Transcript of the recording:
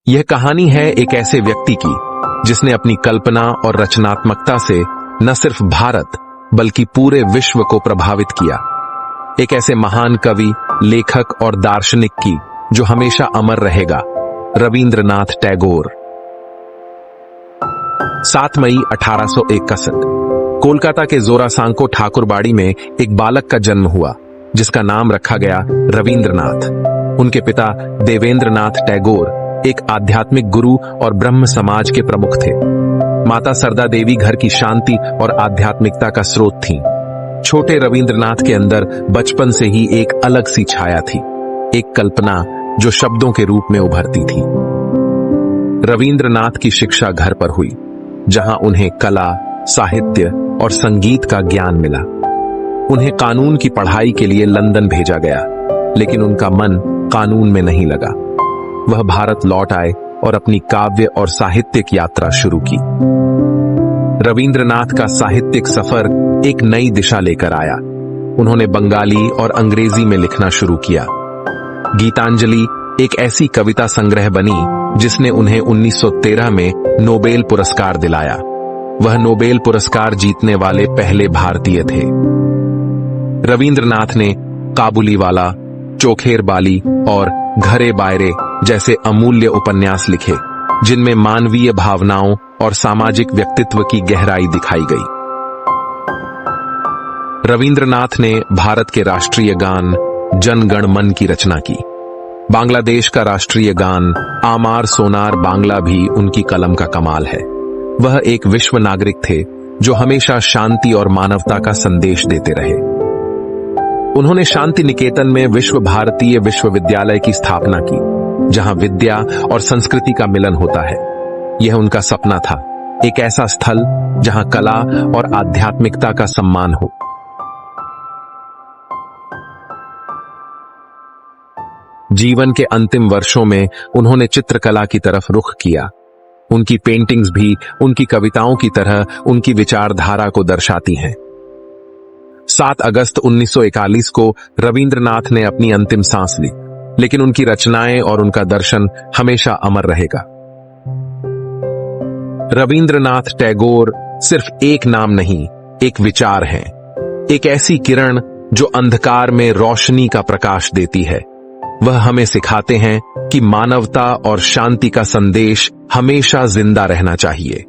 यह कहानी है एक ऐसे व्यक्ति की जिसने अपनी कल्पना और रचनात्मकता से न सिर्फ भारत बल्कि पूरे विश्व को प्रभावित किया। एक ऐसे महान कवि, लेखक और दार्शनिक की जो हमेशा अमर रहेगा, रविंद्रनाथ टैगोर। 7 मई 1861 कोलकाता के जोरासांको ठाकुरबाड़ी में एक बालक का जन्म हुआ जिसका नाम रखा गया रविंद्रनाथ। उनके पिता देवेंद्रनाथ टैगोर एक आध्यात्मिक गुरु और ब्रह्म समाज के प्रमुख थे। माता सरदा देवी घर की शांति और आध्यात्मिकता का स्रोत थीं। छोटे रविंद्रनाथ के अंदर बचपन से ही एक अलग सी छाया थी, एक कल्पना जो शब्दों के रूप में उभरती थी। रविंद्रनाथ की शिक्षा घर पर हुई, जहां उन्हें कला, साहित्य और संगीत का ज्ञान मिला। उन्हें कानून की पढ़ाई के लिए लंदन भेजा गया, लेकिन उनका मन कानून में नहीं लगा। वह भारत लौट आए और अपनी काव्य और साहित्यिक यात्रा शुरू की। रविंद्रनाथ का साहित्यिक सफर एक नई दिशा लेकर आया। उन्होंने बंगाली और अंग्रेजी में लिखना शुरू किया। गीतांजलि एक ऐसी कविता संग्रह बनी जिसने उन्हें 1913 में नोबेल पुरस्कार दिलाया। वह नोबेल पुरस्कार जीतने वाले पहले भारतीय थे। रविंद्रनाथ ने काबुलीवाला, चोखेर बाली और घरे बायरे जैसे अमूल्य उपन्यास लिखे, जिनमें मानवीय भावनाओं और सामाजिक व्यक्तित्व की गहराई दिखाई गई। रविंद्रनाथ ने भारत के राष्ट्रीय गान जन गण मन की रचना की। बांग्लादेश का राष्ट्रीय गान आमार सोनार बांग्ला भी उनकी कलम का कमाल है। वह एक विश्व नागरिक थे जो हमेशा शांति और मानवता का संदेश देते रहे। उन्होंने शांति निकेतन में विश्व भारतीय विश्वविद्यालय की स्थापना की, जहां विद्या और संस्कृति का मिलन होता है। यह उनका सपना था, एक ऐसा स्थल जहां कला और आध्यात्मिकता का सम्मान हो। जीवन के अंतिम वर्षों में उन्होंने चित्रकला की तरफ रुख किया। उनकी पेंटिंग्स भी उनकी कविताओं की तरह उनकी विचारधारा को दर्शाती हैं। 7 अगस्त 1941 को रविंद्रनाथ ने अपनी अंतिम सांस ली, लेकिन उनकी रचनाएं और उनका दर्शन हमेशा अमर रहेगा। रविंद्रनाथ टैगोर सिर्फ एक नाम नहीं, एक विचार है, एक ऐसी किरण जो अंधकार में रोशनी का प्रकाश देती है। वह हमें सिखाते हैं कि मानवता और शांति का संदेश हमेशा जिंदा रहना चाहिए।